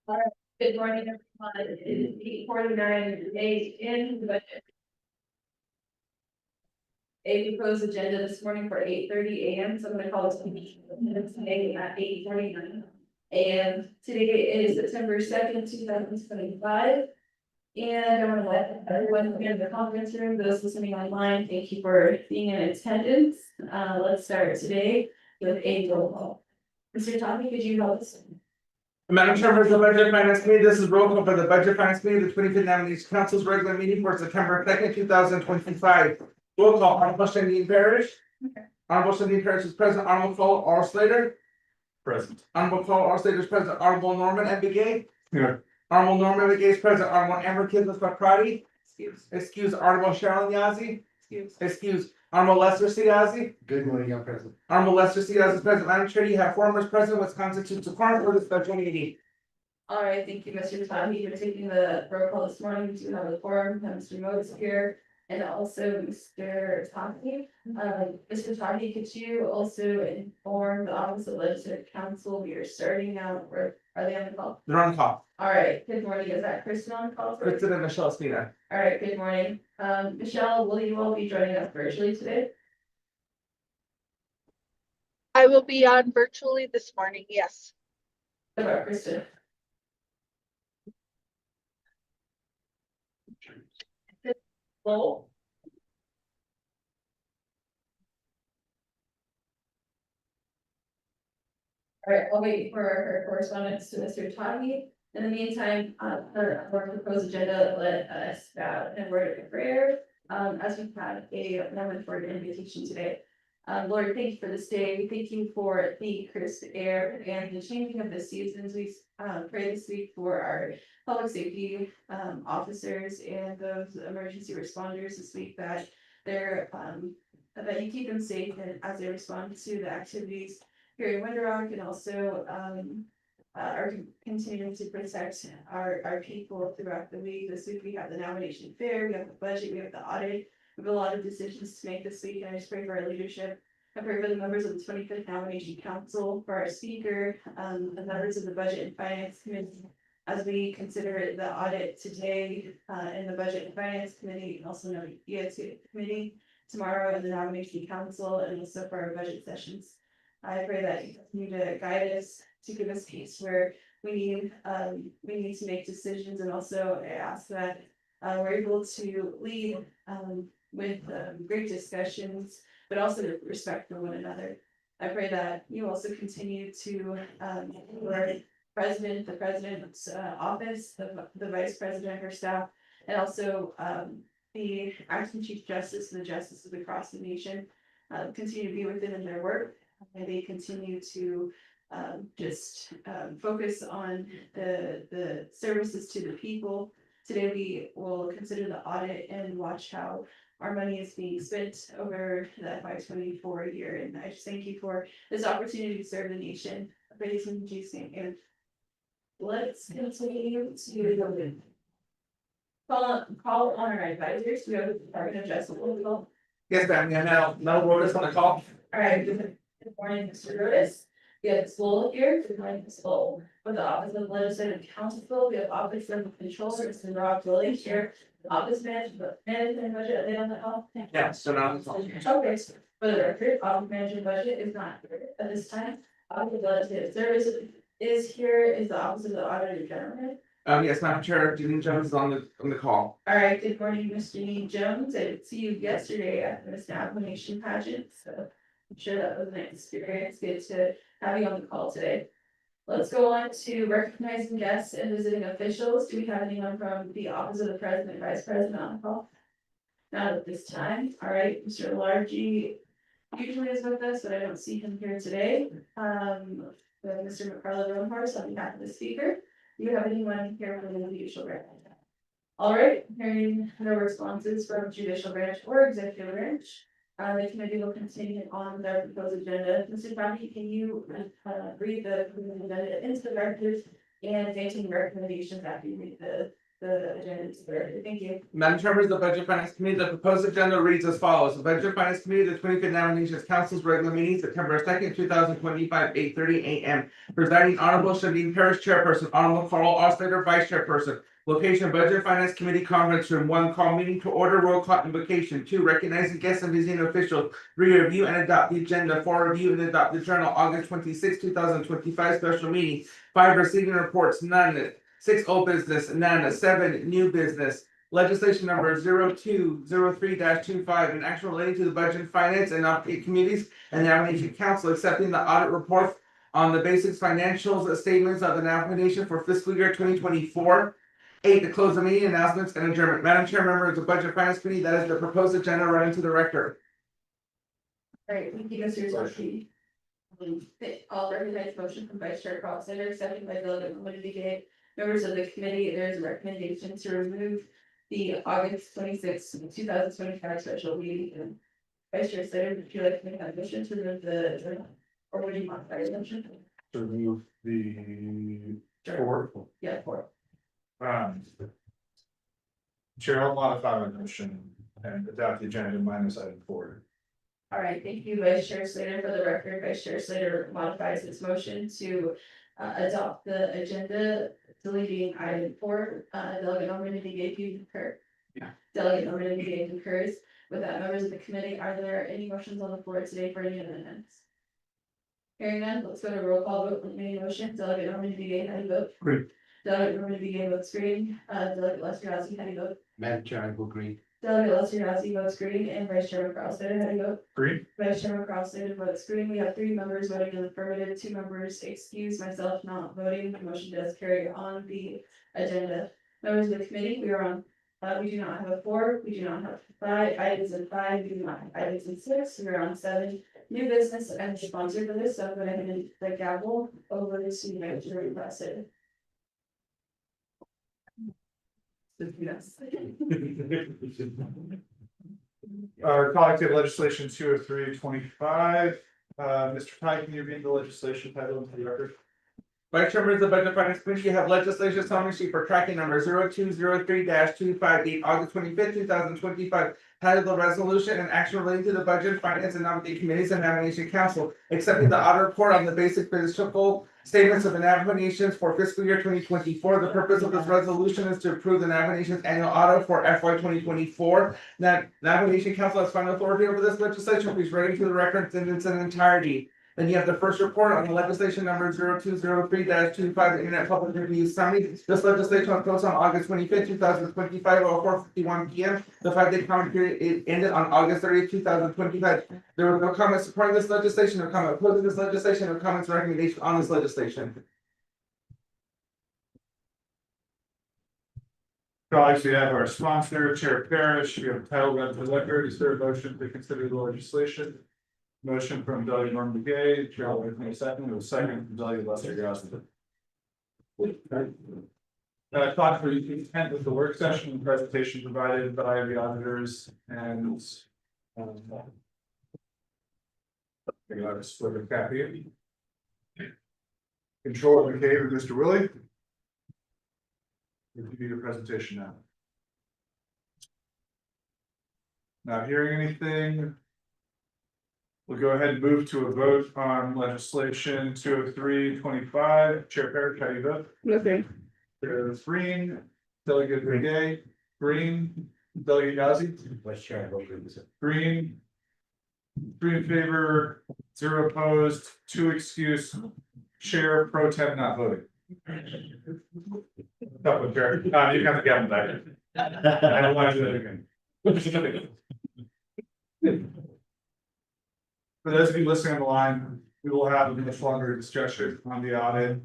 All right, good morning, everyone. It is 8:49 days in the budget. A proposed agenda this morning for 8:30 a.m. So I'm going to call this meeting today at 8:49 a.m. Today is September 2nd, 2025. And I want to let everyone in the conference room, those listening online, thank you for being in attendance. Let's start today with a roll call. Mr. Tommy, could you help us? Madam Chair, for the Budget Finance Committee, this is roll call for the Budget Finance Committee, the 25th Nominations Council's regular meeting for September 2nd, 2025. Roll call, Honorable Shandine Parrish. Honorable Shandine Parrish is present, Honorable Cole R. Slater. Present. Honorable Cole R. Slater is present, Honorable Norman M. Begay. Here. Honorable Norman M. Begay is present, Honorable Amber Kidlis McCarty. Excuse Honorable Sharon Yazzie. Excuse Honorable Lester C. Yazzie. Good morning, Young President. Honorable Lester C. Yazzie is present. Madam Chair, you have four members present, which constitutes a quorum for this special meeting. All right, thank you, Mr. Tati, for taking the roll call this morning. We do have a forum, Mr. Motis here, and also Mr. Tati. Mr. Tati, could you also inform the Office of Legislative Council, we are starting now, or are they on the call? They're on call. All right, good morning, is that Kristen on the call? Kristen and Michelle Spina. All right, good morning. Michelle, will you all be joining us virtually today? I will be on virtually this morning, yes. What about Kristen? Lowell? All right, I'll wait for her correspondence to Mr. Tati. In the meantime, for our proposed agenda, let us bow in a word of prayer. As we've had a moment for an invitation today. Lord, thank you for this day. We thank you for the crisp air and the changing of the seasons. We pray this week for our public safety officers and those emergency responders this week that they're that you keep them safe and as they respond to the activities here in Winter Rock, and also are continuing to protect our people throughout the week. This week we have the nomination fair, we have the budget, we have the audit. We have a lot of decisions to make this week, and I just pray for our leadership. I pray for the members of the 25th Nomination Council, for our speaker, the members of the Budget and Finance Committee, as we consider the audit today, in the Budget and Finance Committee, and also know ESG Committee tomorrow in the Nomination Council, and also for our budget sessions. I pray that you continue to guide us, to give us peace where we need to make decisions, and also I ask that we're able to lead with great discussions, but also to respect for one another. I pray that you also continue to the president's office, the vice president, her staff, and also the acting chief justice and the justices across the nation continue to be with them in their work. And they continue to focus on the services to the people. Today we will consider the audit and watch how our money is being spent over the FY24 year. And I just thank you for this opportunity to serve the nation. I pray this in Jesus' name. And let's continue to call on our advisors. We have the Department of Justice. Yes, ma'am, yeah, now Rodas on the call. All right, good morning, Mr. Rodas. We have Lowell here, good morning, Ms. Lowell. With the Office of Legislative Council, we have Office of Controller, Mr. Rob Willie here. Office Management Budget, are they on the call? Yeah, so now it's on. Okay, so for the record, Office Management Budget is not here at this time. Office of Legislative Service is here, is the Office of the Auditor General. Yes, Madam Chair, Janine Jones is on the call. All right, good morning, Ms. Janine Jones. I did see you yesterday at this nomination pageant, so I'm sure that was an experience. Good to have you on the call today. Let's go on to recognizing guests and visiting officials. Do we have anyone from the Office of the President, Vice President on the call? Not at this time. All right, Mr. Largy usually is with us, but I don't see him here today. Mr. McCarley Roanhorse on behalf of the speaker. Do you have anyone here from the judicial branch? All right, hearing no responses from judicial branch or executive branch. The committee will continue on with our proposed agenda. Mr. Tati, can you read the agenda into the record and maintain recommendations after you read the the agenda is clear. Thank you. Madam Chair, members of the Budget Finance Committee, the proposed agenda reads as follows. The Budget Finance Committee, the 25th Nominations Council's regular meeting, September 2nd, 2025, 8:30 a.m. Presiding Honorable Shandine Parrish, Chairperson, Honorable Carl Ostrander, Vice Chairperson. Location, Budget Finance Committee Conference Room. 1, call meeting to order, roll call invocation. 2, recognizing guests and visiting officials. 3, review and adopt the agenda. 4, review and adopt the journal, August 26, 2025, special meeting. 5, receiving reports, none. 6, old business, none. 7, new business. Legislation number 0203-25, an action relating to the budget and finance and operating committees and the nomination council accepting the audit report on the basics financials statements of the nomination for fiscal year 2024. 8, to close the meeting, announcements and adjournment. Madam Chair, members of the Budget Finance Committee, that is the proposed agenda running to the record. All right, thank you, Mr. Zolke. All recognized motion from Vice Chair Carl Center, seconded by Delegate Moody Gay. Members of the committee, there is a recommendation to remove the August 26, 2025 special meeting. Vice Chair Slater, would you like to make that motion to remove the journal? Or would you modify your motion? To remove the four. Yeah, 4. Chair, I'll modify my motion and adopt the agenda minus item 4. All right, thank you, Vice Chair Slater. For the record, Vice Chair Slater modifies his motion to adopt the agenda, deleting item 4. Delegate Norman, if you concur. Yeah. Delegate Norman, if you concurs. With that, members of the committee, are there any motions on the floor today for any amendments? Hearing none, let's go to roll call vote on any motion. Delegate Norman, if you how do you vote? Green. Delegate Norman, if you votes green. Delegate Lester Housing, how do you vote? Madam Chair, I will agree. Delegate Lester Housing votes green, and Vice Chairman Carl Slater, how do you vote? Green. Vice Chairman Carl Slater votes green. We have 3 members voting in the affirmative, 2 members excused, myself not voting. The motion does carry on the agenda. Members of the committee, we are on, we do not have a 4, we do not have 5 items in 5, we do not have items in 6, we are on 7. New business and sponsor for this, so I'm gonna hand the gavel over to Manager Requested. Yes. Collective legislation 203-25. Mr. Ty, can you read the legislation title into the record? Vice Chair, members of the Budget Finance Committee, you have legislation summary sheet for tracking number 0203-258, August 25th, 2025. Titled the resolution and action relating to the budget, finance and nominating committees and nomination council, accepting the audit report on the basic fiscal statements of the nominations for fiscal year 2024. The purpose of this resolution is to approve the nominations annual audit for FY 2024. That nomination council has final authority over this legislation. Please read it to the record in its entirety. Then you have the first report on the legislation number 0203-25, the Internet Public Review Summary. This legislation was posted on August 25th, 2025, at 4:51 p.m. The 5-day comment period ended on August 30th, 2025. There were no comments supporting this legislation, no comment opposing this legislation, no comments or recommendation on this legislation. Colleagues, we have our sponsor, Chair Parrish. We have a title read to the record. Is there a motion to consider the legislation? Motion from Delegate Norman Gay, Chair will entertain a second. It was second from Delegate Lester Housing. Talk for the intent of the work session and presentation provided by the auditors and. I got a split of copy. Controller McCabe and Mr. Willie. You can do your presentation now. Not hearing anything. We'll go ahead and move to a vote on legislation 203-25. Chair Parrish, how do you vote? Okay. There's Green, Delegate Gay, Green, Delegate Yazzie. Vice Chair, I vote green. Green. 3 in favor, 0 opposed, 2 excused. Chair pro tem not voting. Tough one, Chair. You can have to get him back. I don't want to do that again. For those of you listening on the line, we will have a much longer discussion on the audit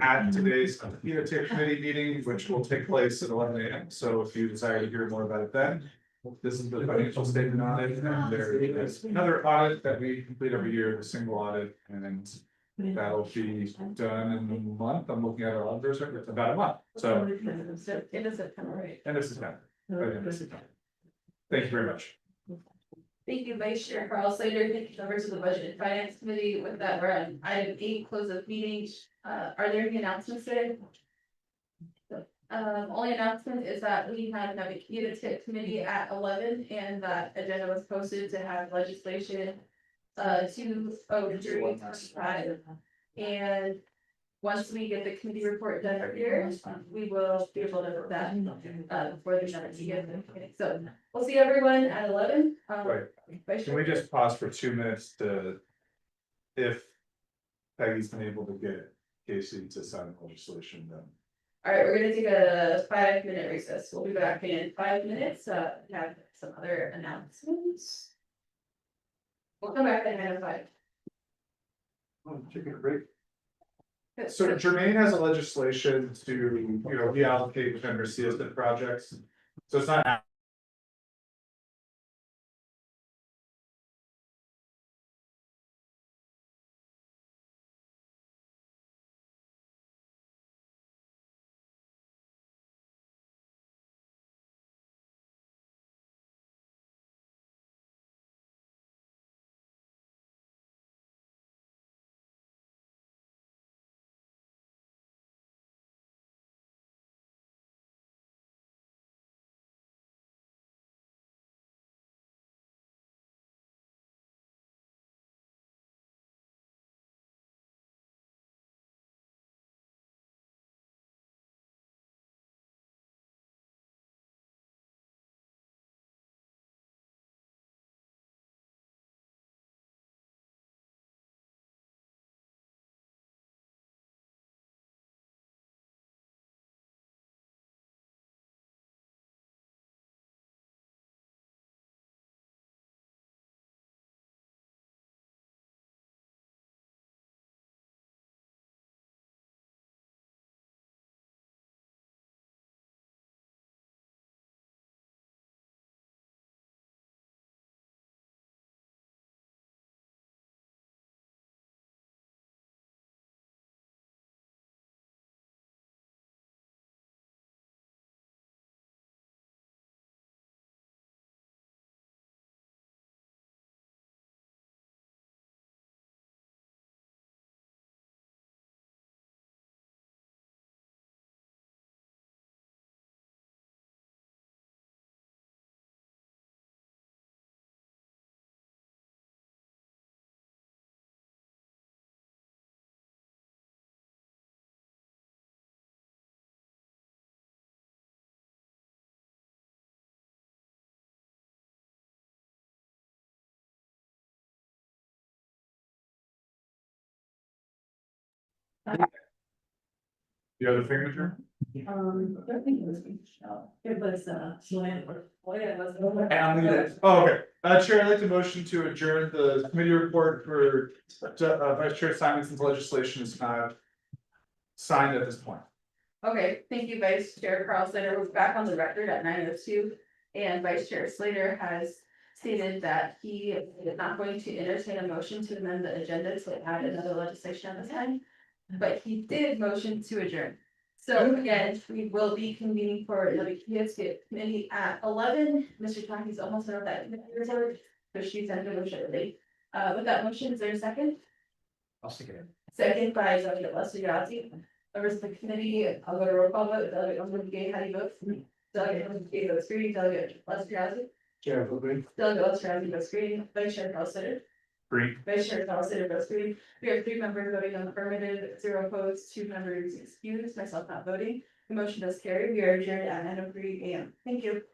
at today's committee meeting, which will take place at 11 a.m. So if you desire to hear more about it then, this is the financial statement audit, and there is another audit that we complete every year, a single audit, and that'll be done in a month. I'm looking at our auditors, it's about a month, so. It is September, right? And this is done. Thank you very much. Thank you, Vice Chair Carl Slater. Thank you, members of the Budget and Finance Committee. With that, we're on item 8, close of meeting. Are there any announcements today? Only announcement is that we had a tip committee at 11, and that agenda was posted to have legislation. 20325, and once we get the committee report done here, we will be able to put that for the minutes to get them. So we'll see everyone at 11. Right. Vice Can we Chair. just pause for 2 minutes if Peggy's been able to get Casey to sign legislation, then. All right, we're gonna take a 5-minute recess. We'll be back in 5 minutes, have some other announcements. We'll come back at 9:05. Taking a break. So Jermaine has a legislation to, reallocate within her CSN projects. So it's not. The other signature? I don't think it was Michelle. It was, Joanne. Oh, yeah, it was. And I'll leave it. Oh, okay. Chair, I'd like to motion to adjourn the committee report for Vice Chair Simonson's legislation is not signed at this point. Okay, thank you, Vice Chair Carl Slater. We're back on the record at 9:02. And Vice Chair Slater has stated that he is not going to entertain a motion to amend the agenda to add another legislation at this time. But he did motion to adjourn. So again, we will be convening for another committee at 11. Mr. Taki's almost done with that committee report, so she's under the shortly. With that motion, is there a second? I'll stick it in. Second by Delegate Lester Yazzie. Members of the committee, I'll go to roll call vote. Delegate Gay, how do you vote? Delegate Gay votes green. Delegate Lester Yazzie. Chair, vote green. Delegate Lester Yazzie votes green. Vice Chair Carl Slater. Green. Vice Chair Carl Slater votes green. We have 3 members voting on the affirmative, 0 opposed, 2 members excused, myself not voting. The motion does carry. We are adjourned at 9:03 AM. Thank you.